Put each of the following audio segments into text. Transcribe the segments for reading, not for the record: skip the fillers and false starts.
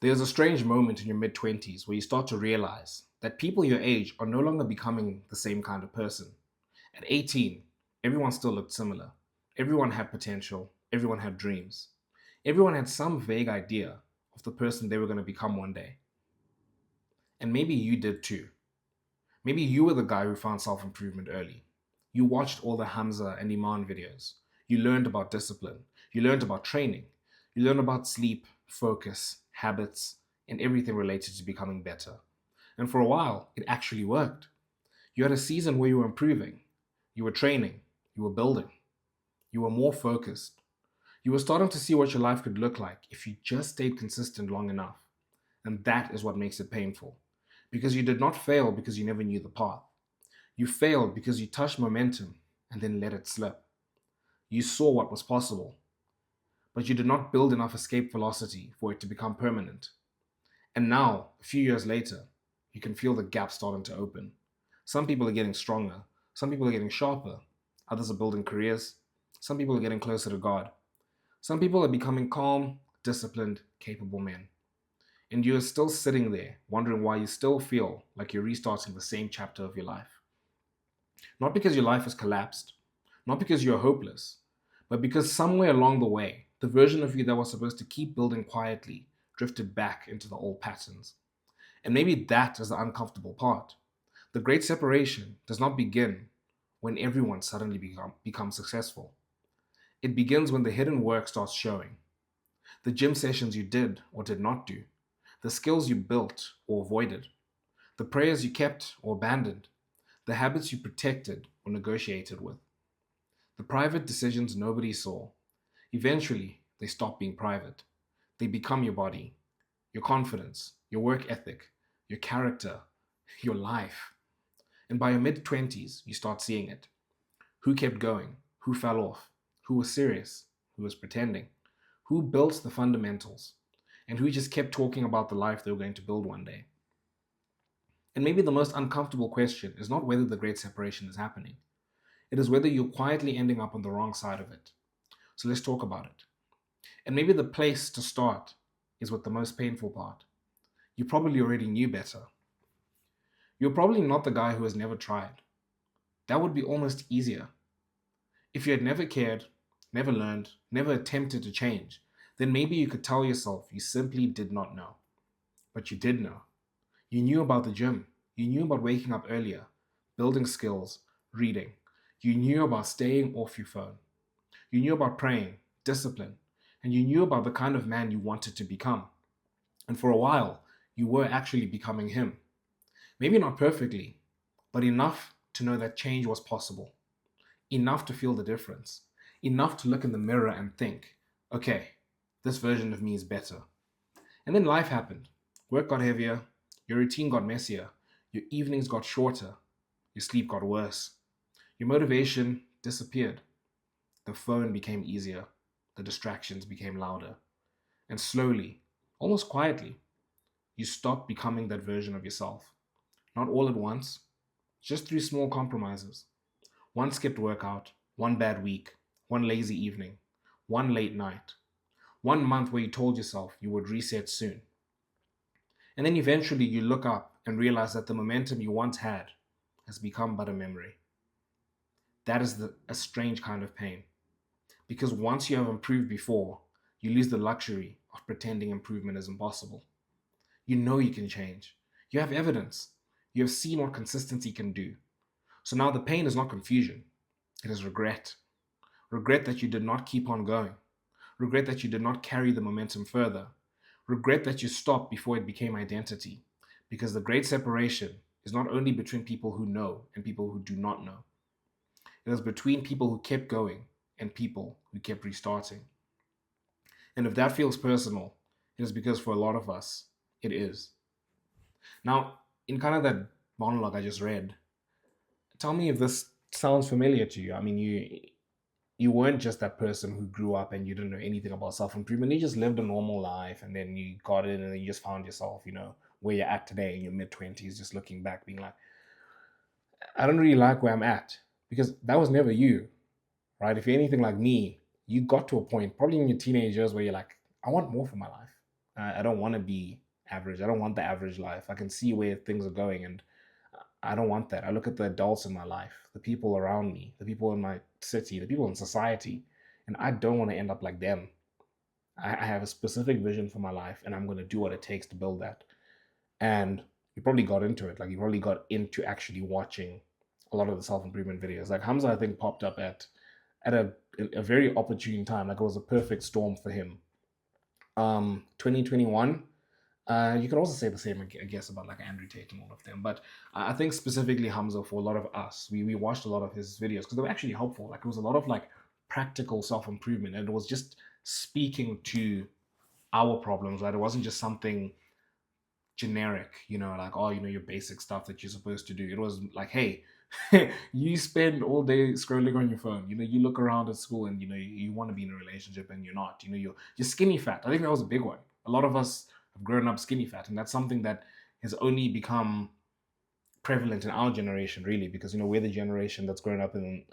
There's a strange moment in your mid-20s where you start to realize that people your age are no longer becoming the same kind of person. At 18, everyone still looked similar. Everyone had potential. Everyone had dreams. Everyone had some vague idea of the person they were going to become one day. And maybe you did too. Maybe you were the guy who found self improvement early. You watched all the Hamza and Iman videos. You learned about discipline. You learned about training. You learned about sleep, focus, habits, and everything related to becoming better. And for a while, it actually worked. You had a season where you were improving. You were training. You were building. You were more focused. You were starting to see what your life could look like if you just stayed consistent long enough. And that is what makes it painful. Because you did not fail because you never knew the path. You failed because you touched momentum and then let it slip. You saw what was possible, but you did not build enough escape velocity for it to become permanent. And now, a few years later, you can feel the gap starting to open. Some people are getting stronger, some people are getting sharper, others are building careers, some people are getting closer to God. Some people are becoming calm, disciplined, capable men. And you're still sitting there wondering why you still feel like you're restarting the same chapter of your life. Not because your life has collapsed, not because you're hopeless, but because somewhere along the way, the version of you that was supposed to keep building quietly drifted back into the old patterns. And maybe that is the uncomfortable part. The great separation does not begin when everyone suddenly becomes successful. It begins when the hidden work starts showing. The gym sessions you did or did not do, the skills you built or avoided, the prayers you kept or abandoned, the habits you protected or negotiated with, the private decisions nobody saw. Eventually, they stop being private. They become your body, your confidence, your work ethic, your character, your life. And by your mid-20s, you start seeing it. Who kept going? Who fell off? Who was serious? Who was pretending? Who built the fundamentals? And who just kept talking about the life they were going to build one day? And maybe the most uncomfortable question is not whether the great separation is happening. It is whether you're quietly ending up on the wrong side of it. So let's talk about it. And maybe the place to start is with the most painful part. You probably already knew better. You're probably not the guy who has never tried. That would be almost easier. If you had never cared, never learned, never attempted to change, then maybe you could tell yourself you simply did not know. But you did know. You knew about the gym. You knew about waking up earlier, building skills, reading. You knew about staying off your phone. You knew about praying, discipline, and you knew about the kind of man you wanted to become. And for a while, you were actually becoming him. Maybe not perfectly, but enough to know that change was possible. Enough to feel the difference. Enough to look in the mirror and think, okay, this version of me is better. And then life happened. Work got heavier, your routine got messier, your evenings got shorter, your sleep got worse, your motivation disappeared. The phone became easier, the distractions became louder, and slowly, almost quietly, you stopped becoming that version of yourself. Not all at once, just through small compromises. One skipped workout, one bad week, one lazy evening, one late night, one month where you told yourself you would reset soon. And then eventually you look up and realize that the momentum you once had has become but a memory. That is a strange kind of pain. Because once you have improved before, you lose the luxury of pretending improvement is impossible. You know you can change. You have evidence. You have seen what consistency can do. So now the pain is not confusion, it is regret. Regret that you did not keep on going. Regret that you did not carry the momentum further. Regret that you stopped before it became identity. Because the great separation is not only between people who know and people who do not know, it is between people who kept going and people who kept restarting. And if that feels personal, it is because for a lot of us, it is. Now, in kind of that monologue I just read, tell me if this sounds familiar to you. I mean, you weren't just that person who grew up and you didn't know anything about self-improvement. You just lived a normal life and then you got in and then you just found yourself, where you're at today in your mid-20s, just looking back, being like, I don't really like where I'm at because that was never you, right? If you're anything like me, you got to a point, probably in your teenage years, where you're like, I want more for my life. I don't want to be average. I don't want the average life. I can see where things are going, and I don't want that. I look at the adults in my life, the people around me, the people in my city, the people in society, and I don't want to end up like them. I have a specific vision for my life, and I'm going to do what it takes to build that. And you probably got into it. Like you probably got into actually watching a lot of the self improvement videos. Like Hamza, I think popped up at a very opportune time. Like it was a perfect storm for him. 2021. You could also say the same, I guess, about like Andrew Tate and all of them. But I think specifically Hamza, for a lot of us, we watched a lot of his videos because they were actually helpful. Like it was a lot of like practical self improvement, and it was just speaking to our problems. Right, it wasn't just something generic, like, oh, your basic stuff that you're supposed to do. It was like, hey, you spend all day scrolling on your phone. You look around at school and you want to be in a relationship and you're not. You're skinny fat. I think that was a big one. A lot of us have grown up skinny fat, and that's something that has only become prevalent in our generation, really, because we're the generation that's grown up in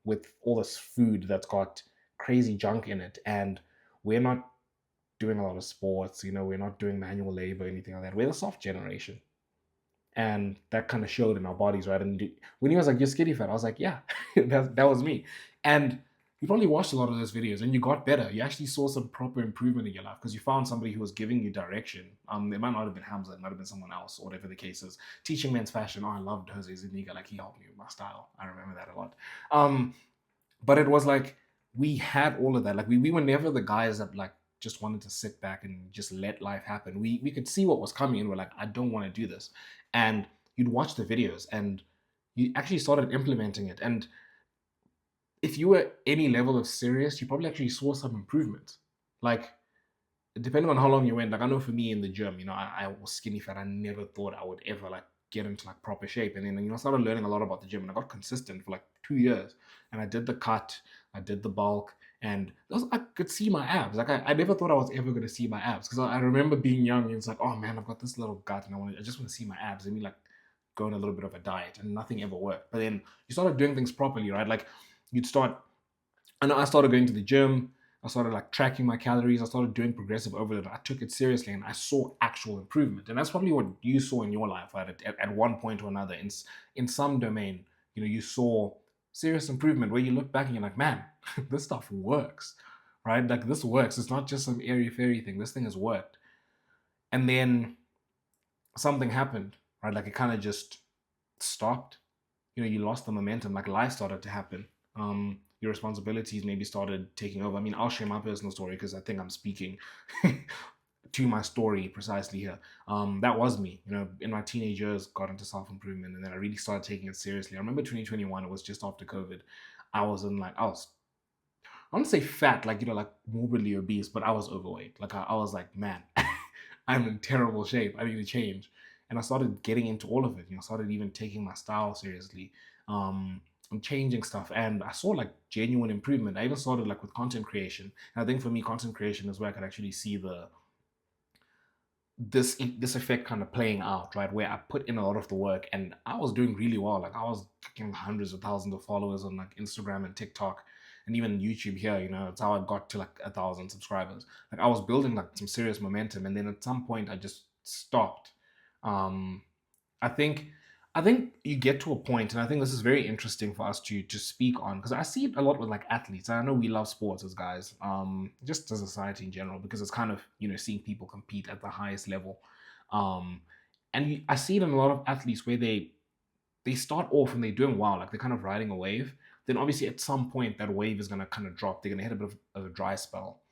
with all this food that's got crazy junk in it, and we're not doing a lot of sports. We're not doing manual labor or anything like that. We're the soft generation, and that kind of showed in our bodies, right? And when he was like, "You're skinny fat," I was like, "Yeah, that was me." And you probably watched a lot of those videos, and you got better. You actually saw some proper improvement in your life because you found somebody who was giving you direction. It might not have been Hamza, it might have been someone else, or whatever the case is. Teaching men's fashion. Oh, I loved Jose Zuniga. Like he helped me with my style. I remember that a lot. Um, but it was like we had all of that. Like we were never the guys that like just wanted to sit back and just let life happen. We could see what was coming, and we're like, I don't want to do this. And you'd watch the videos, and you actually started implementing it. And if you were any level of serious, you probably actually saw some improvement. Like depending on how long you went, like I know for me in the gym, I was skinny fat. I never thought I would ever like get into like proper shape. And then I started learning a lot about the gym, and I got consistent for like 2 years. And I did the cut, I did the bulk, and I could see my abs. Like I never thought I was ever gonna see my abs, because I remember being young and it's like, oh man, I've got this little gut and I just want to see my abs. And me like go on a little bit of a diet, and nothing ever worked. But then you started doing things properly, right? Like you'd start and I started going to the gym. I started like tracking my calories. I started doing progressive overload. I took it seriously, and I saw actual improvement. And that's probably what you saw in your life, right? At one point or another, in some domain, you saw serious improvement where you look back and you're like, man, this stuff works, right? Like this works. It's not just some airy fairy thing. This thing has worked. And then something happened, right? Like it kind of just stopped. You lost the momentum. Like life started to happen. Your responsibilities maybe started taking over. I mean, I'll share my personal story because I think I'm speaking to my story precisely here. That was me. In my teenage years, got into self improvement, and then I really started taking it seriously. I remember 2021. It was just after COVID. I want to say fat, like like morbidly obese, but I was overweight. Like I was like, man, I'm in terrible shape. I need to change. And I started getting into all of it. Started even taking my style seriously. And changing stuff. And I saw like genuine improvement. I even started like with content creation. And I think for me, content creation is where I could actually see this effect kind of playing out, right? Where I put in a lot of the work, and I was doing really well. Like I was getting hundreds of thousands of followers on like Instagram and TikTok and even YouTube here. It's how I got to like 1,000 subscribers. Like I was building like some serious momentum, and then at some point I just stopped. um I think I think you get to a point, and I think this is very interesting for us to speak on, because I see it a lot with like athletes. I know we love sports as guys, just as a society in general, because it's kind of seeing people compete at the highest level, um, and I see it in a lot of athletes where they start off and they're doing well, like they're kind of riding a wave. Then obviously at some point that wave is gonna kind of drop. They're gonna hit a bit of a dry spell,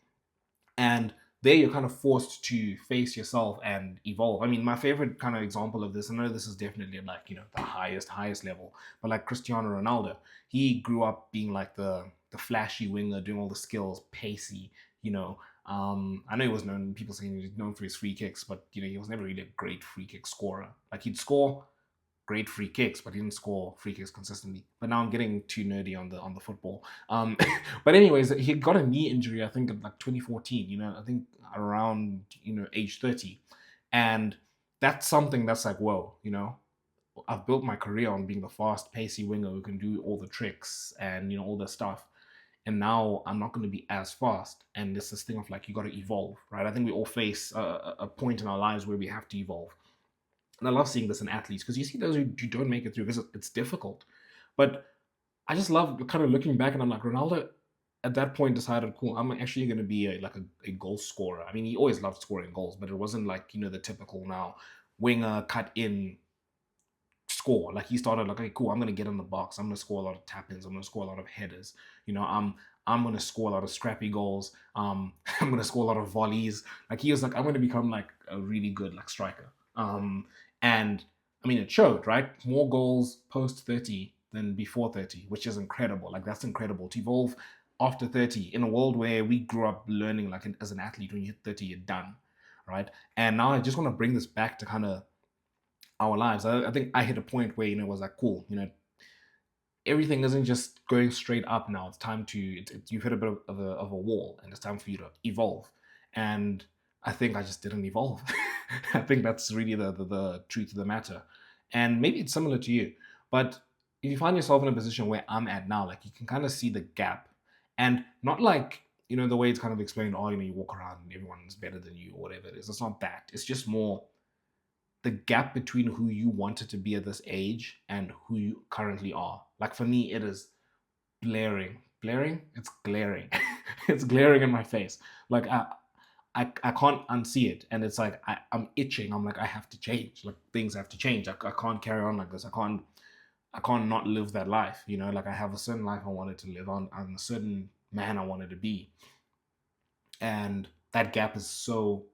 and there you're kind of forced to face yourself and evolve. I mean, my favorite kind of example of this, I know this is definitely like the highest level, but like Cristiano Ronaldo, he grew up being like the flashy winger, doing all the skills, pacey. I know he was known, people saying he was known for his free kicks, but he was never really a great free kick scorer. Like he'd score great free kicks, but he didn't score free kicks consistently. But now I'm getting too nerdy on the football. But anyways, he got a knee injury, I think, in like 2014. I think around age 30, and that's something that's like, whoa. I've built my career on being the fast, pacey winger who can do all the tricks and all the stuff. and now I'm not going to be as fast. And it's this thing of like, you got to evolve, right? I think we all face a point in our lives where we have to evolve. And I love seeing this in athletes because you see those who don't make it through because it's difficult. But I just love kind of looking back and I'm like, Ronaldo at that point decided, cool, I'm actually going to be a goal scorer. I mean, he always loved scoring goals, but it wasn't like, the typical now winger cut in score. Like he started like, okay, cool, I'm gonna get in the box. I'm gonna score a lot of tap-ins. I'm gonna score a lot of headers. I'm gonna score a lot of scrappy goals. I'm gonna score a lot of volleys. Like he was like, I'm gonna become like a really good like striker. And I mean, it showed, right? More goals post 30 than before 30, which is incredible. Like that's incredible to evolve after 30 in a world where we grew up learning like as an athlete when you hit 30 you're done, right? And now I just want to bring this back to kind of our lives. I think I hit a point where it was like, cool, everything isn't just going straight up now. It's time to you've hit a bit of a wall, and it's time for you to evolve. And I think I just didn't evolve. I think that's really the truth of the matter. And maybe it's similar to you, but if you find yourself in a position where I'm at now, like you can kind of see the gap, and not like the way it's kind of explained. Oh, you walk around and everyone's better than you or whatever it is. It's not that. It's just more the gap between who you wanted to be at this age and who you currently are. Like for me, it is blaring. Blaring? It's glaring. It's glaring in my face. Like I can't unsee it. And it's like I'm itching. I'm like, I have to change. Like things have to change. I can't carry on like this. I can't not live that life. Like I have a certain life I wanted to live on. I'm a certain man I wanted to be. And that gap is so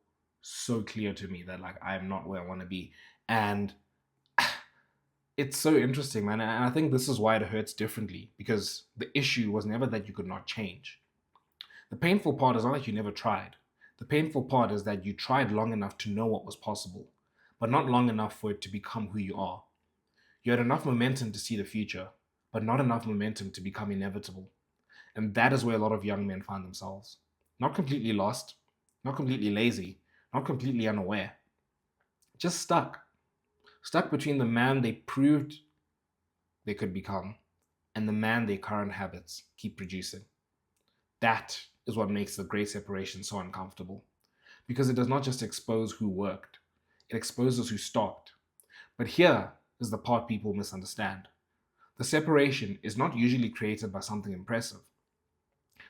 clear to me that like I'm not where I want to be. And it's so interesting, man. And I think this is why it hurts differently, because the issue was never that you could not change. The painful part is not that you never tried. The painful part is that you tried long enough to know what was possible, but not long enough for it to become who you are. You had enough momentum to see the future, but not enough momentum to become inevitable. And that is where a lot of young men find themselves. Not completely lost, not completely lazy, not completely unaware, just stuck. Stuck between the man they proved they could become and the man their current habits keep producing. That is what makes the great separation so uncomfortable. Because it does not just expose who worked, it exposes who stopped. But here is the part people misunderstand. The separation is not usually created by something impressive.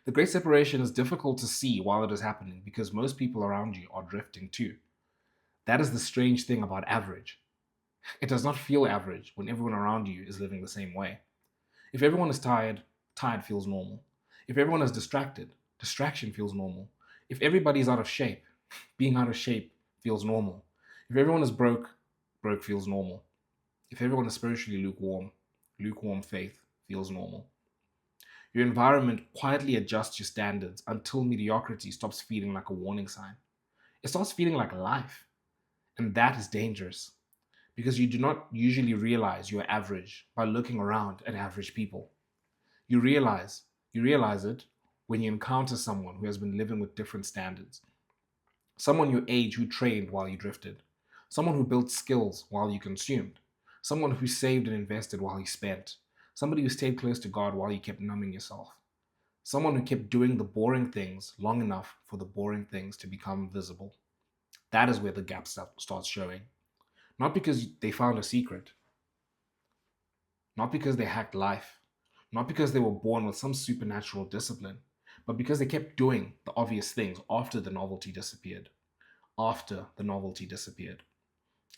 The great separation is difficult to see while it is happening because most people around you are drifting too. That is the strange thing about average. It does not feel average when everyone around you is living the same way. If everyone is tired, tired feels normal. If everyone is distracted, distraction feels normal. If everybody is out of shape, being out of shape feels normal. If everyone is broke, broke feels normal. If everyone is spiritually lukewarm, lukewarm faith feels normal. Your environment quietly adjusts your standards until mediocrity stops feeling like a warning sign. It starts feeling like life. And that is dangerous because you do not usually realize you're average by looking around at average people. You realize you realize it when you encounter someone who has been living with different standards. Someone your age who trained while you drifted. Someone who built skills while you consumed. Someone who saved and invested while you spent. Somebody who stayed close to God while you kept numbing yourself. Someone who kept doing the boring things long enough for the boring things to become visible. That is where the gap starts showing. Not because they found a secret, not because they hacked life, not because they were born with some supernatural discipline, but because they kept doing the obvious things after the novelty disappeared. After the novelty disappeared.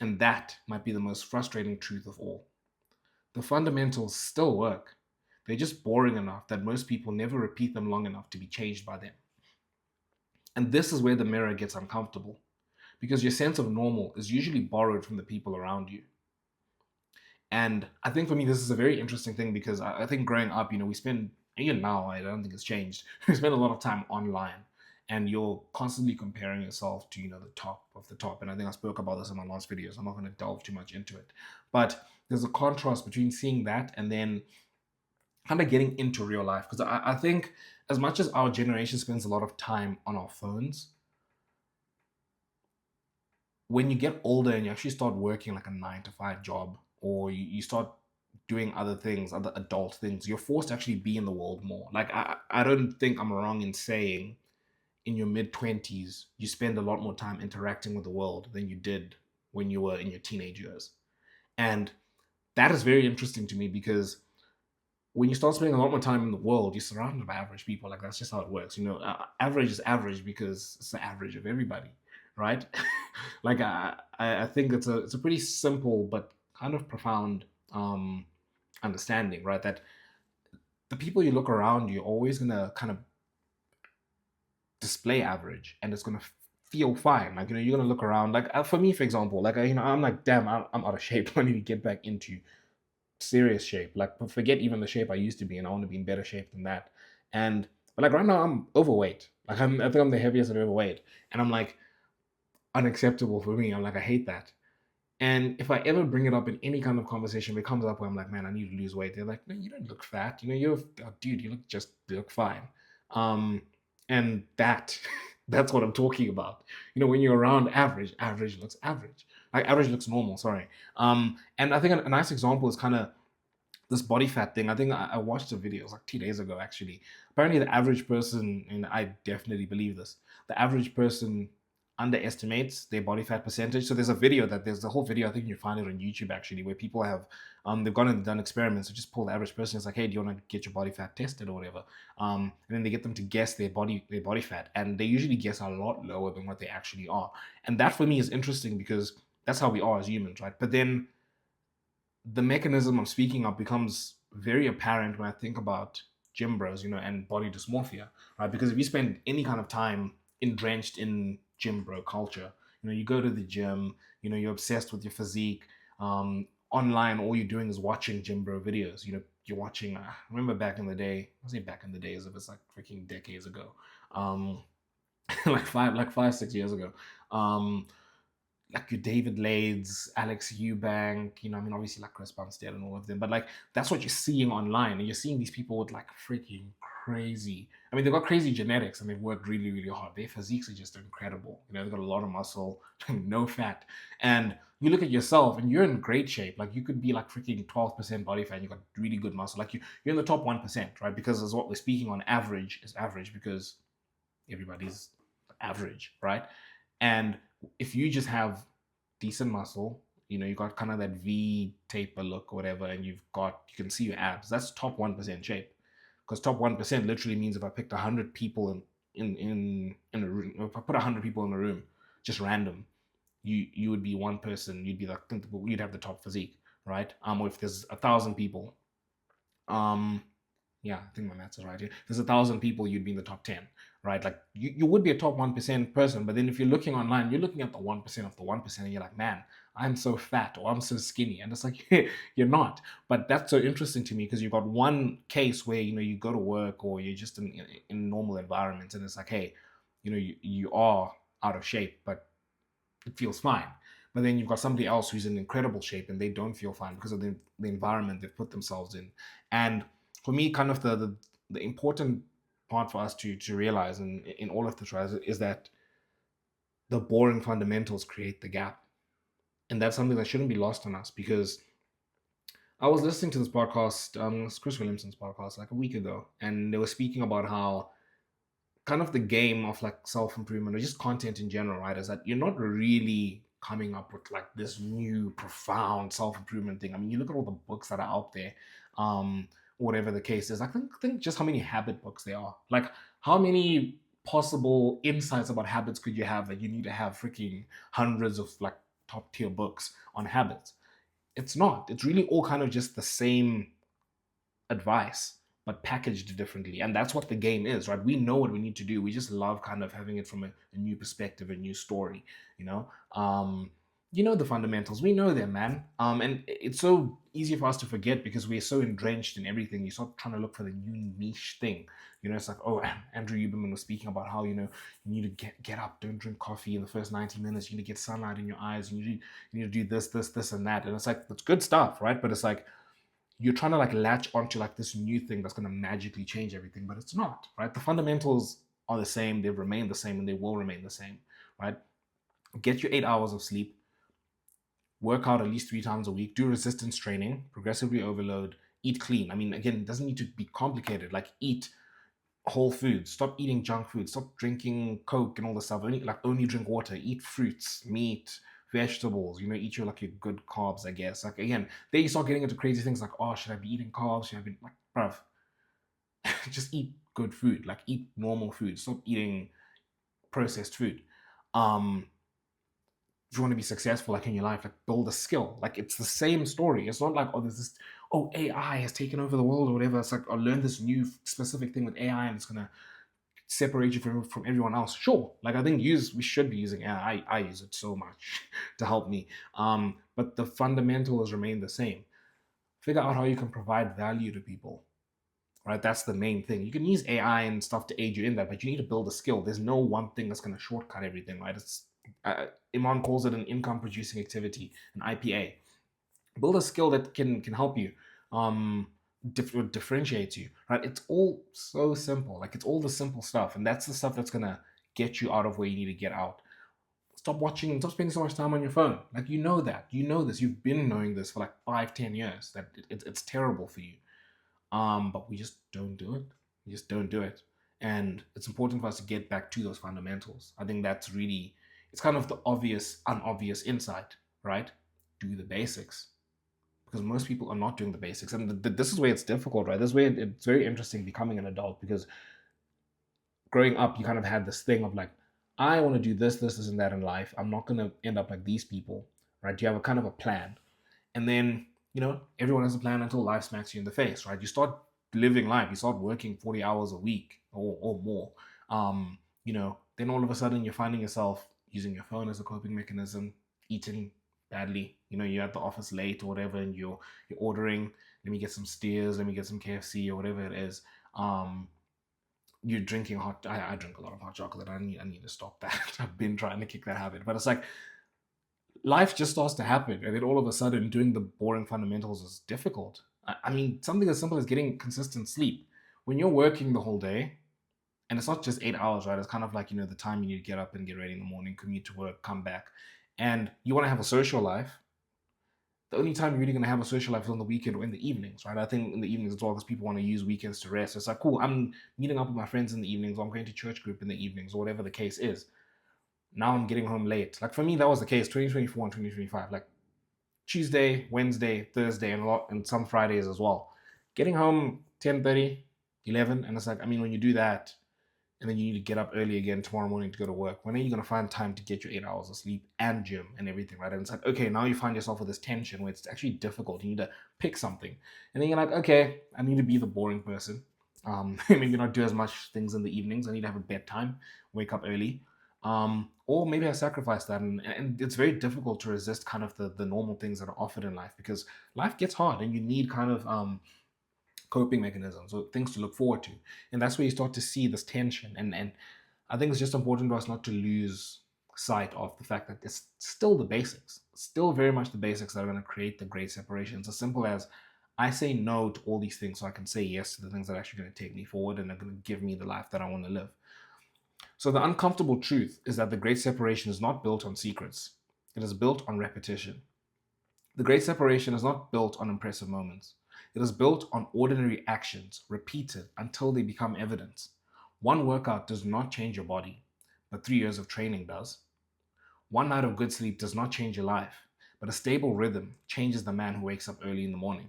And that might be the most frustrating truth of all. The fundamentals still work. They're just boring enough that most people never repeat them long enough to be changed by them. And this is where the mirror gets uncomfortable, because your sense of normal is usually borrowed from the people around you. And I think for me, this is a very interesting thing because I think growing up, we spend, even now, I don't think it's changed, we spend a lot of time online and you're constantly comparing yourself to, the top of the top. And I think I spoke about this in my last video, so I'm not going to delve too much into it. But there's a contrast between seeing that and then kind of getting into real life. Because I think as much as our generation spends a lot of time on our phones, when you get older and you actually start working like a 9 to 5 job, or you start doing other things, other adult things. You're forced to actually be in the world more. Like I don't think I'm wrong in saying in your mid-20s you spend a lot more time interacting with the world than you did when you were in your teenage years. And that is very interesting to me because when you start spending a lot more time in the world, you're surrounded by average people. Like that's just how it works. Average is average because it's the average of everybody, right? Like I think it's a pretty simple but kind of profound um, understanding, right? That the people you look around you are always gonna kind of display average, and it's gonna feel fine. Like you're gonna look around. Like for me, for example, like I'm like, damn, I'm out of shape. I need to get back into serious shape. Like forget even the shape I used to be in. I want to be in better shape than that. And but like right now I'm overweight. Like I think I'm the heaviest I've ever weighed. And I'm like unacceptable for me. I'm like I hate that. And if I ever bring it up in any kind of conversation, if it comes up where I'm like, man, I need to lose weight. They're like, no, you don't look fat. You're dude, you look fine. Um, and that's what I'm talking about. When you're around average, average looks average. Like average looks normal. Sorry. And I think a nice example is kind of this body fat thing. I think I watched a video, it was like 2 days ago actually. Apparently, the average person, and I definitely believe this, the average person underestimates their body fat percentage. So there's the whole video. I think you find it on YouTube actually, where people have they've gone and done experiments. So just pull the average person. It's like, hey, do you want to get your body fat tested or whatever? And then they get them to guess their body fat, and they usually guess a lot lower than what they actually are. And that for me is interesting because that's how we are as humans, right? But then the mechanism I'm speaking of becomes very apparent when I think about gym bros, and body dysmorphia, right? Because if you spend any kind of time entrenched in gym bro culture, you go to the gym, you're obsessed with your physique. Online, all you're doing is watching gym bro videos. You're watching. I remember back in the day. I say back in the days, if it's like freaking decades ago, um, like 5, 6 years ago. Um, like your David Lades, Alex Eubank, I mean, obviously like Chris Bumstead and all of them, but like that's what you're seeing online, and you're seeing these people with like freaking crazy. I mean, they've got crazy genetics and they've worked really, really hard. Their physiques are just incredible. They've got a lot of muscle, no fat, and you look at yourself and you're in great shape. Like you could be like freaking 12% body fat. You got really good muscle. Like you're in the top 1%, right? Because as what we're speaking on, average is average because everybody's average, right? And if you just have decent muscle, you got kind of that V taper look or whatever, and you can see your abs. That's top 1% shape. Because top 1% literally means if I picked 100 people in a room, if I put 100 people in a room, just random, you would be one person. You'd be like you'd have the top physique, right? Or if there's 1,000 people, um, yeah, I think my maths is right here. There's 1,000 people, you'd be in the top 10, right? Like you would be a top 1% person, but then if you're looking online, you're looking at the 1% of the 1%, and you're like, man, I'm so fat or I'm so skinny. And it's like, you're not. But that's so interesting to me because you've got one case where, you go to work or you're just in normal environments, and it's like, hey, you are out of shape, but it feels fine. But then you've got somebody else who's in incredible shape and they don't feel fine because of the environment they've put themselves in. And for me, kind of the important part for us to realize in all of this, right, is that the boring fundamentals create the gap. And that's something that shouldn't be lost on us because I was listening to this podcast, it's Chris Williamson's podcast, like a week ago, and they were speaking about how kind of the game of like self improvement or just content in general, right? Is that you're not really coming up with like this new profound self improvement thing. I mean, you look at all the books that are out there, whatever the case is. I think just how many habit books there are. Like, how many possible insights about habits could you have that you need to have freaking hundreds of like top tier books on habits? It's not. It's really all kind of just the same advice but packaged differently, and that's what the game is, right? We know what we need to do. We just love kind of having it from a new perspective, a new story, you know um the fundamentals, we know them, man. And it's so easy for us to forget because we're so entrenched in everything. You start trying to look for the new niche thing. It's like, oh, Andrew Huberman was speaking about how you need to get up, don't drink coffee in the first 90 minutes, you need to get sunlight in your eyes, you need to do this and that. And it's like, it's good stuff, right? But it's like you're trying to like latch onto like this new thing that's going to magically change everything, but it's not, right? The fundamentals are the same, they've remained the same, and they will remain the same, right? Get your 8 hours of sleep, work out at least 3 times a week, do resistance training, progressively overload, eat clean. I mean, again, it doesn't need to be complicated. Like, eat whole foods, stop eating junk food, stop drinking Coke and all this stuff. Only drink water, eat fruits, meat, vegetables, eat your good carbs, I guess. Like, again, then you start getting into crazy things like, oh, should I be eating carbs? Should I be like, bruv, just eat good food, like eat normal food, stop eating processed food. Um, if you want to be successful like in your life, like build a skill. Like, it's the same story. It's not like, oh, there's this, oh, AI has taken over the world or whatever. It's like, I learned this new specific thing with AI and it's gonna separate you from everyone else. Sure, like I think we should be using AI. I use it so much to help me. But the fundamentals remain the same. Figure out how you can provide value to people. Right, that's the main thing. You can use AI and stuff to aid you in that, but you need to build a skill. There's no one thing that's going to shortcut everything, right? Iman calls it an income producing activity, an IPA. Build a skill that can help you, differentiates you, right? It's all so simple. Like, it's all the simple stuff, and that's the stuff that's gonna get you out of where you need to get out. Stop spending so much time on your phone. Like, this. You've been knowing this for like 5-10 years that it's terrible for you. But we just don't do it. We just don't do it. And it's important for us to get back to those fundamentals. I think that's really, it's kind of the unobvious insight, right? Do the basics. Because most people are not doing the basics. And this is where it's difficult, right? This is where it's very interesting becoming an adult, because growing up, you kind of had this thing of like, I want to do this, and that in life. I'm not going to end up like these people, right? You have a kind of a plan. And then, everyone has a plan until life smacks you in the face, right? You start living life, you start working 40 hours a week or more. Then all of a sudden you're finding yourself using your phone as a coping mechanism, eating badly. You're at the office late or whatever, and you're ordering, let me get some steers, let me get some KFC or whatever it is. You're drinking I drink a lot of hot chocolate. I need to stop that. I've been trying to kick that habit, but it's like, life just starts to happen, and then all of a sudden doing the boring fundamentals is difficult. I mean, something as simple as getting consistent sleep. When you're working the whole day, and it's not just 8 hours, right? It's kind of like, the time you need to get up and get ready in the morning, commute to work, come back, and you want to have a social life. The only time you're really going to have a social life is on the weekend or in the evenings, right? I think in the evenings as well, because people want to use weekends to rest. It's like, cool, I'm meeting up with my friends in the evenings, or I'm going to church group in the evenings, or whatever the case is. Now I'm getting home late. Like, for me, that was the case 2024 and 2025. Like, Tuesday, Wednesday, Thursday, and some Fridays as well. Getting home 10:30, 11, and it's like, I mean, when you do that, and then you need to get up early again tomorrow morning to go to work, when are you going to find time to get your 8 hours of sleep and gym and everything, right? And it's like, okay, now you find yourself with this tension where it's actually difficult. You need to pick something. And then you're like, okay, I need to be the boring person. Maybe not do as much things in the evenings. I need to have a bedtime, wake up early. Or maybe I sacrifice that. And it's very difficult to resist kind of the normal things that are offered in life, because life gets hard and you need kind of coping mechanisms or things to look forward to. And that's where you start to see this tension. And I think it's just important for us not to lose sight of the fact that it's still the basics, still very much the basics that are going to create the great separation. It's as simple as, I say no to all these things so I can say yes to the things that are actually going to take me forward and are going to give me the life that I want to live. So the uncomfortable truth is that the great separation is not built on secrets. It is built on repetition. The great separation is not built on impressive moments. It is built on ordinary actions, repeated until they become evidence. One workout does not change your body, but 3 years of training does. One night of good sleep does not change your life, but a stable rhythm changes the man who wakes up early in the morning.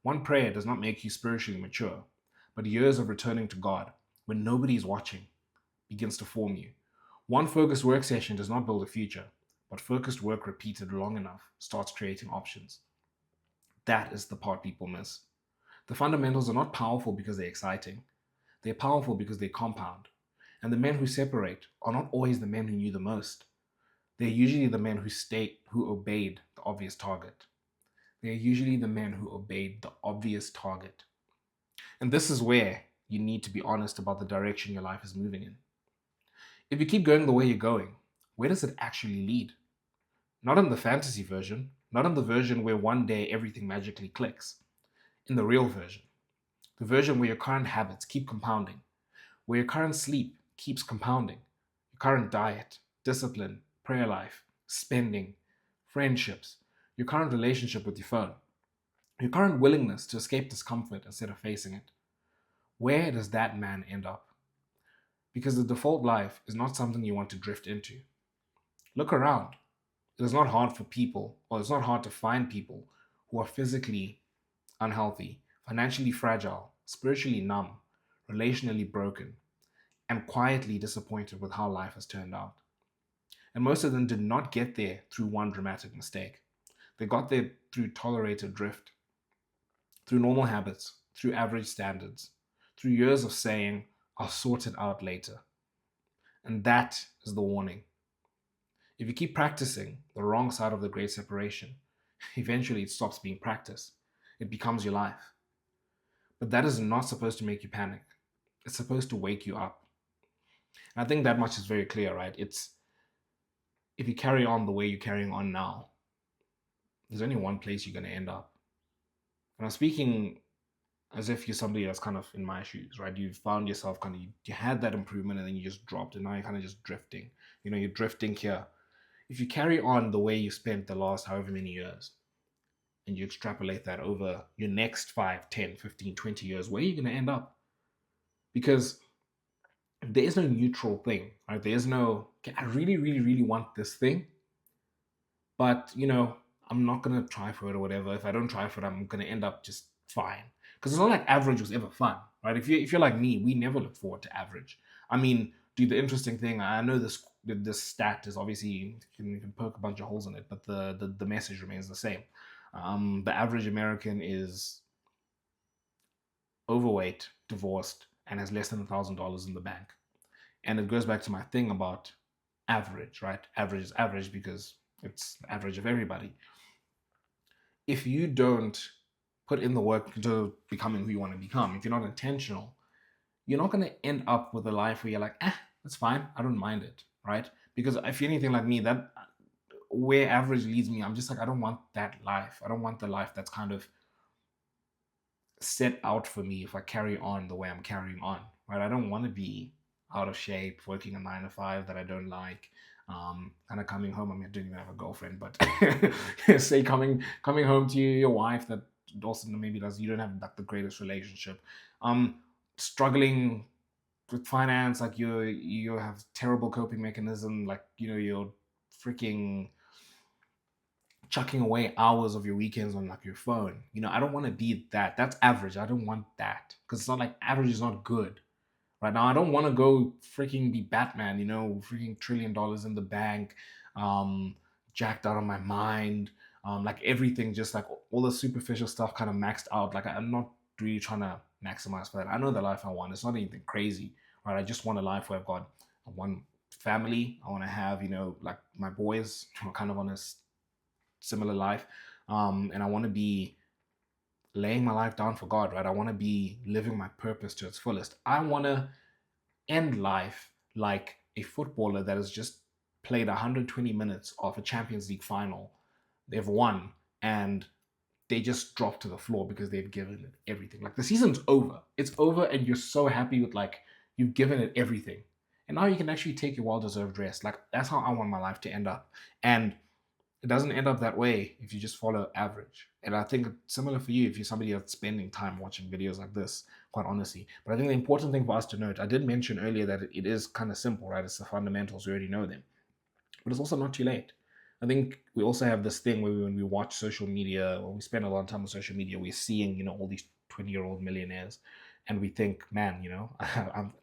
One prayer does not make you spiritually mature, but years of returning to God, when nobody is watching, begins to form you. One focused work session does not build a future, but focused work repeated long enough starts creating options. That is the part people miss. The fundamentals are not powerful because they're exciting. They're powerful because they compound. And the men who separate are not always the men who knew the most. They're usually the men who obeyed the obvious target. They're usually the men who obeyed the obvious target. And this is where you need to be honest about the direction your life is moving in. If you keep going the way you're going, where does it actually lead? Not in the fantasy version, not in the version where one day everything magically clicks. In the real version, the version where your current habits keep compounding, where your current sleep keeps compounding, your current diet, discipline, prayer life, spending, friendships, your current relationship with your phone, your current willingness to escape discomfort instead of facing it. Where does that man end up? Because the default life is not something you want to drift into. Look around. It is not hard for people, or it's not hard to find people who are physically unhealthy, financially fragile, spiritually numb, relationally broken, and quietly disappointed with how life has turned out. And most of them did not get there through one dramatic mistake. They got there through tolerated drift, through normal habits, through average standards, through years of saying, I'll sort it out later. And that is the warning. If you keep practicing the wrong side of the great separation, eventually it stops being practice. It becomes your life. But that is not supposed to make you panic. It's supposed to wake you up. And I think that much is very clear, right? It's if you carry on the way you're carrying on now, there's only one place you're going to end up. And I'm speaking as if you're somebody that's kind of in my shoes, right? You found yourself kind of, you had that improvement and then you just dropped and now you're kind of just drifting. You're drifting here. If you carry on the way you spent the last however many years and you extrapolate that over your next 5, 10, 15, 20 years, where are you going to end up? Because there is no neutral thing, right? There's no, okay, I really, really, really want this thing, but I'm not gonna try for it or whatever. If I don't try for it, I'm gonna end up just fine. Because it's not like average was ever fun, right? If you're like me, we never look forward to average. I mean, dude, the interesting thing, I know this stat is obviously you can poke a bunch of holes in it, but the message remains the same. The average American is overweight, divorced, and has less than $1,000 in the bank. And it goes back to my thing about average, right? Average is average because it's the average of everybody. If you don't put in the work into becoming who you want to become, if you're not intentional, you're not going to end up with a life where you're like, that's fine, I don't mind it, right? Because if you're anything like me, that where average leads me, I'm just like, I don't want that life. I don't want the life that's kind of set out for me if I carry on the way I'm carrying on, right? I don't want to be out of shape, working a 9 to 5 that I don't like, kind of coming home. I mean, I don't even have a girlfriend, but say coming home to your wife that also maybe you don't have like the greatest relationship, struggling with finance, like you have terrible coping mechanism, like you're freaking chucking away hours of your weekends on like your phone. I don't want to be that. That's average. I don't want that because it's not like average is not good. Right now, I don't want to go freaking be Batman, freaking $1 trillion in the bank, jacked out of my mind, like everything, just like all the superficial stuff kind of maxed out. Like I'm not really trying to maximize for that. I know the life I want. It's not anything crazy, right? I just want a life where I've got one family. I want to have, like my boys are kind of on a similar life, and I want to be laying my life down for God, right? I want to be living my purpose to its fullest. I want to end life like a footballer that has just played 120 minutes of a Champions League final. They've won and they just drop to the floor because they've given it everything. Like the season's over. It's over and you're so happy with like you've given it everything. And now you can actually take your well-deserved rest. Like that's how I want my life to end up. And it doesn't end up that way if you just follow average. And I think it's similar for you if you're somebody that's spending time watching videos like this, quite honestly. But I think the important thing for us to note, I did mention earlier that it is kind of simple, right? It's the fundamentals, we already know them. But it's also not too late. I think we also have this thing where when we watch social media, or we spend a lot of time on social media, we're seeing, all these 20-year-old millionaires, and we think, man,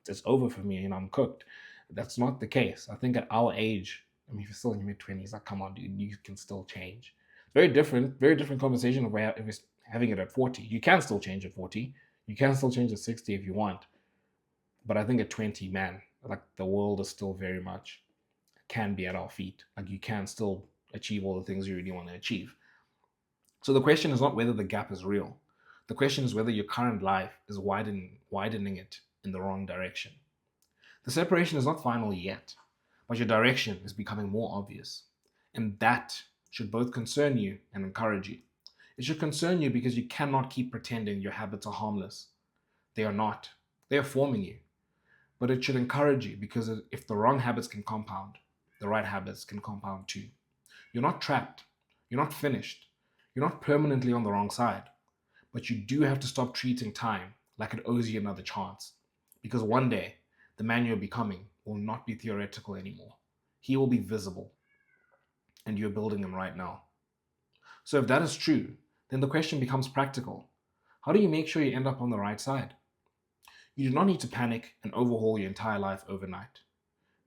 it's over for me, I'm cooked. That's not the case. I think at our age, I mean, if you're still in your mid-20s, like, come on, dude, you can still change. Very different conversation if we're having it at 40. You can still change at 40. You can still change at 60 if you want. But I think at 20, man, like the world is still very much can be at our feet. Like you can still achieve all the things you really want to achieve. So the question is not whether the gap is real. The question is whether your current life is widening it in the wrong direction. The separation is not final yet, but your direction is becoming more obvious. And that should both concern you and encourage you. It should concern you because you cannot keep pretending your habits are harmless. They are not. They are forming you. But it should encourage you because if the wrong habits can compound, the right habits can compound too. You're not trapped. You're not finished. You're not permanently on the wrong side. But you do have to stop treating time like it owes you another chance. Because one day, the man you're becoming will not be theoretical anymore. He will be visible, and you're building him right now. So if that is true, then the question becomes practical. How do you make sure you end up on the right side? You do not need to panic and overhaul your entire life overnight.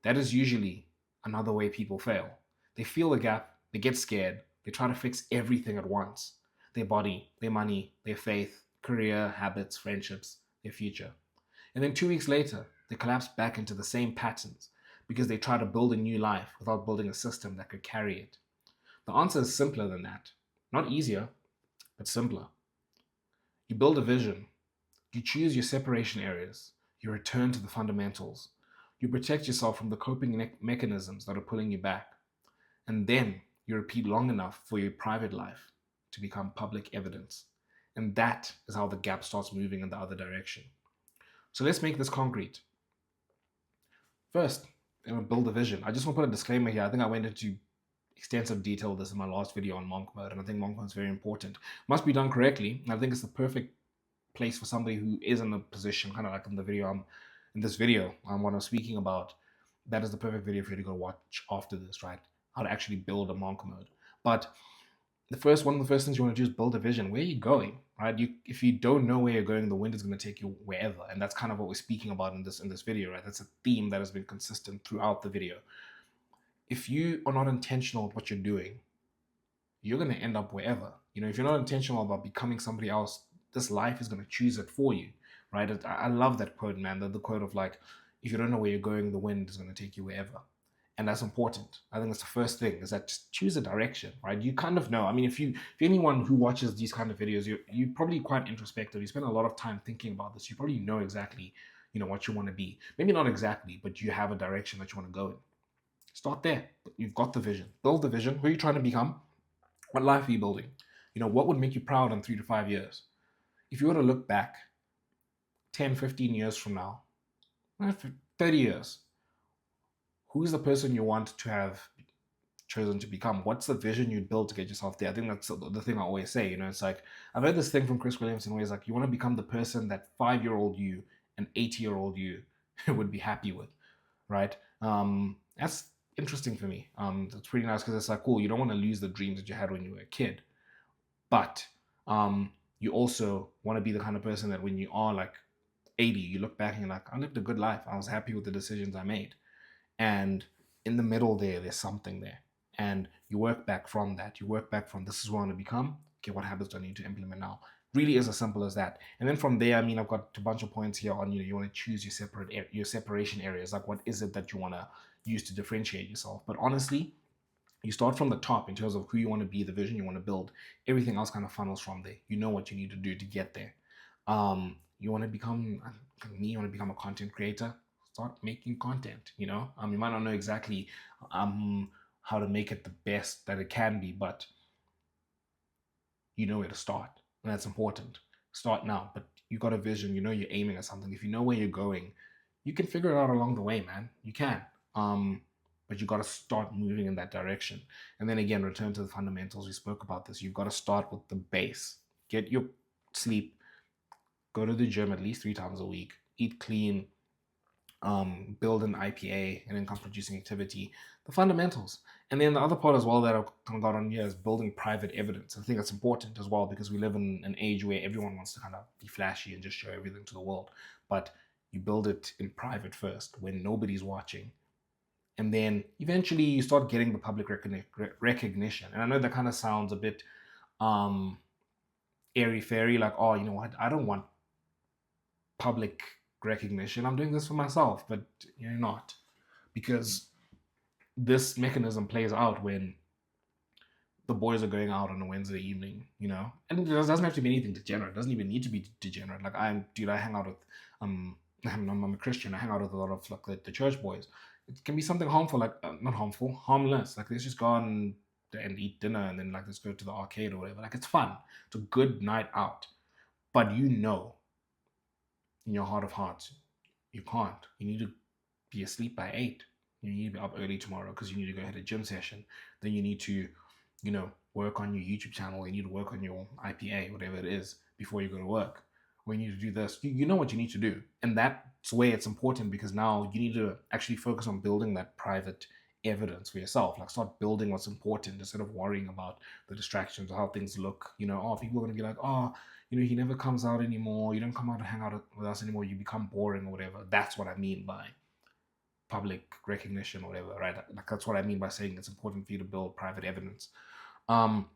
That is usually another way people fail. They feel the gap, they get scared, they try to fix everything at once: their body, their money, their faith, career, habits, friendships, their future. And then 2 weeks later, they collapse back into the same patterns because they try to build a new life without building a system that could carry it. The answer is simpler than that. Not easier, but simpler. You build a vision. You choose your separation areas. You return to the fundamentals. You protect yourself from the coping mechanisms that are pulling you back. And then you repeat long enough for your private life to become public evidence. And that is how the gap starts moving in the other direction. So let's make this concrete. First, build a vision. I just want to put a disclaimer here. I think I went into extensive detail with this in my last video on monk mode, and I think monk mode is very important. Must be done correctly. And I think it's the perfect place for somebody who is in a position, kind of like in the video in this video, what I'm speaking about. That is the perfect video for you to go watch after this, right? How to actually build a monk mode. But one of the first things you want to do is build a vision. Where are you going, right? If you don't know where you're going, the wind is going to take you wherever, and that's kind of what we're speaking about in this video, right? That's a theme that has been consistent throughout the video. If you are not intentional with what you're doing, you're going to end up wherever. If you're not intentional about becoming somebody else, this life is going to choose it for you, right? I love that quote, man. The quote of like, if you don't know where you're going, the wind is going to take you wherever. And that's important. I think that's the first thing, is that just choose a direction, right? You kind of know. I mean, if anyone who watches these kind of videos, you're probably quite introspective. You spend a lot of time thinking about this. You probably know exactly, what you want to be. Maybe not exactly, but you have a direction that you want to go in. Start there. You've got the vision. Build the vision. Who are you trying to become? What life are you building? What would make you proud in 3 to 5 years? If you were to look back 10, 15 years from now, 30 years, who's the person you want to have chosen to become? What's the vision you'd build to get yourself there? I think that's the thing I always say. It's like, I've heard this thing from Chris Williamson where he's like, you want to become the person that 5-year-old you and 80-year-old you would be happy with, right? That's interesting for me. It's pretty nice because it's like, cool, you don't want to lose the dreams that you had when you were a kid, but you also want to be the kind of person that when you are like 80, you look back and you're like, I lived a good life. I was happy with the decisions I made. And in the middle there's something there. And you work back from that. You work back from, this is what I want to become. Okay, what habits do I need to implement now? Really is as simple as that. And then from there, I've got a bunch of points here on, you want to choose your separation areas. Like, what is it that you want to use to differentiate yourself? But honestly, you start from the top in terms of who you want to be, the vision you want to build. Everything else kind of funnels from there. You know what you need to do to get there. You want to become, you want to become a content creator. Start making content. You might not know exactly how to make it the best that it can be, but you know where to start, and that's important. Start now, but you got a vision. You're aiming at something. If you know where you're going, you can figure it out along the way, man. You can. But you got to start moving in that direction. And then again, return to the fundamentals. We spoke about this. You've got to start with the base. Get your sleep. Go to the gym at least 3 times a week. Eat clean. Build an IPA, an income producing activity. The fundamentals. And then the other part as well that I've kind of got on here is building private evidence. I think that's important as well, because we live in an age where everyone wants to kind of be flashy and just show everything to the world. But you build it in private first when nobody's watching. And then eventually you start getting the public recognition. And I know that kind of sounds a bit airy-fairy, like, oh, you know what? I don't want public recognition. I'm doing this for myself. But you're not. Because this mechanism plays out when the boys are going out on a Wednesday evening, and it doesn't have to be anything degenerate. It doesn't even need to be degenerate. Like, I hang out with, I'm a Christian. I hang out with a lot of like the church boys. It can be something harmful, like not harmful, harmless. Like, let's just go and eat dinner, and then like let's go to the arcade or whatever. Like, it's fun. It's a good night out. But in your heart of hearts, you can't. You need to be asleep by 8. You need to be up early tomorrow because you need to go hit a gym session. Then you need to work on your YouTube channel, you need to work on your IPA, whatever it is, before you go to work, or you need to do this. You know what you need to do. And that's where it's important, because now you need to actually focus on building that private evidence for yourself. Like, start building what's important instead of worrying about the distractions or how things look. Oh, people are going to be like, oh, he never comes out anymore. You don't come out to hang out with us anymore. You become boring or whatever. That's what I mean by public recognition or whatever, right? Like, that's what I mean by saying it's important for you to build private evidence. Um,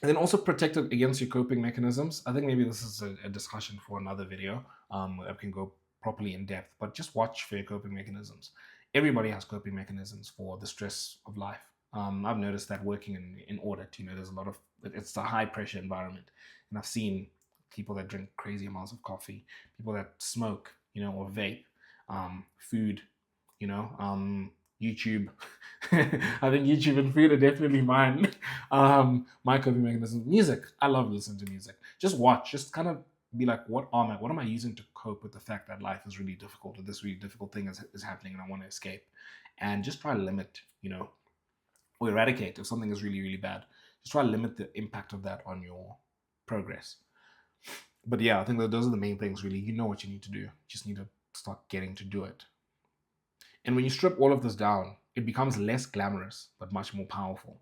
and then also protect it against your coping mechanisms. I think maybe this is a discussion for another video. I can go properly in depth, but just watch for your coping mechanisms. Everybody has coping mechanisms for the stress of life. I've noticed that working in audit, there's a lot of, it's a high pressure environment. And I've seen people that drink crazy amounts of coffee, people that smoke, or vape, food, YouTube. I think YouTube and food are definitely mine. My coping mechanism. Music. I love listening to music. Just watch. Just kind of be like, what am I using to cope with the fact that life is really difficult, or this really difficult thing is happening, and I want to escape. And just try to limit, or eradicate if something is really, really bad. Just try to limit the impact of that on your progress. But yeah, I think that those are the main things, really. You know what you need to do. You just need to start getting to do it. And when you strip all of this down, it becomes less glamorous, but much more powerful.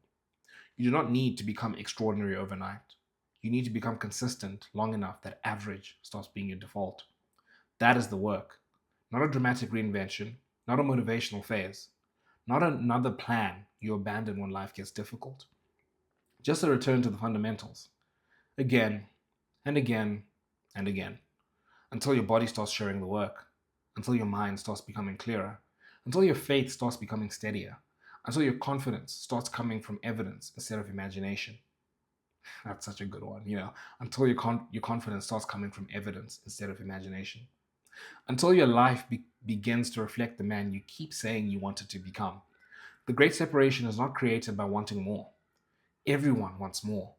You do not need to become extraordinary overnight. You need to become consistent long enough that average starts being your default. That is the work. Not a dramatic reinvention, not a motivational phase, not another plan you abandon when life gets difficult. Just a return to the fundamentals. Again and again and again. Until your body starts showing the work. Until your mind starts becoming clearer. Until your faith starts becoming steadier. Until your confidence starts coming from evidence instead of imagination. That's such a good one, until your confidence starts coming from evidence instead of imagination. Until your life begins to reflect the man you keep saying you wanted to become. The great separation is not created by wanting more. Everyone wants more.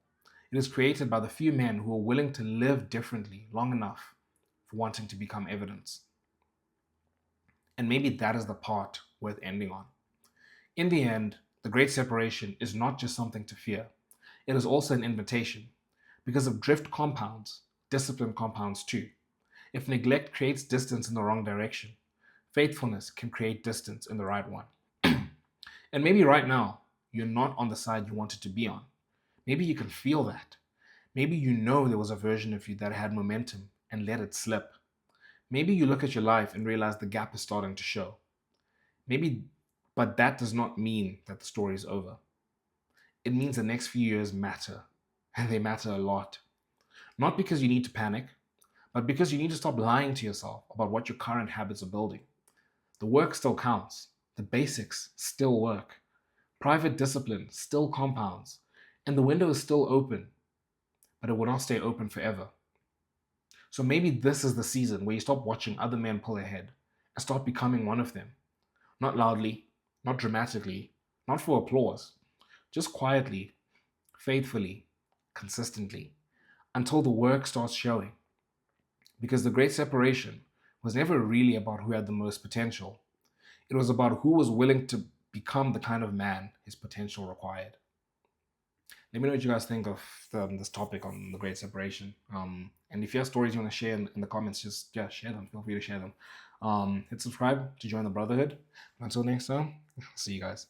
It is created by the few men who are willing to live differently long enough for wanting to become evidence. And maybe that is the part worth ending on. In the end, the great separation is not just something to fear. It is also an invitation. Because if drift compounds, discipline compounds too. If neglect creates distance in the wrong direction, faithfulness can create distance in the right one. And maybe right now, you're not on the side you wanted to be on. Maybe you can feel that. Maybe you know there was a version of you that had momentum and let it slip. Maybe you look at your life and realize the gap is starting to show. But that does not mean that the story is over. It means the next few years matter, and they matter a lot. Not because you need to panic, but because you need to stop lying to yourself about what your current habits are building. The work still counts. The basics still work. Private discipline still compounds. And the window is still open, but it will not stay open forever. So maybe this is the season where you stop watching other men pull ahead and start becoming one of them. Not loudly, not dramatically, not for applause, just quietly, faithfully, consistently, until the work starts showing. Because the great separation was never really about who had the most potential. It was about who was willing to become the kind of man his potential required. Let me know what you guys think of this topic on the great separation. And if you have stories you want to share in the comments, just share them. Feel free to share them. Hit subscribe to join the brotherhood. Until next time, see you guys.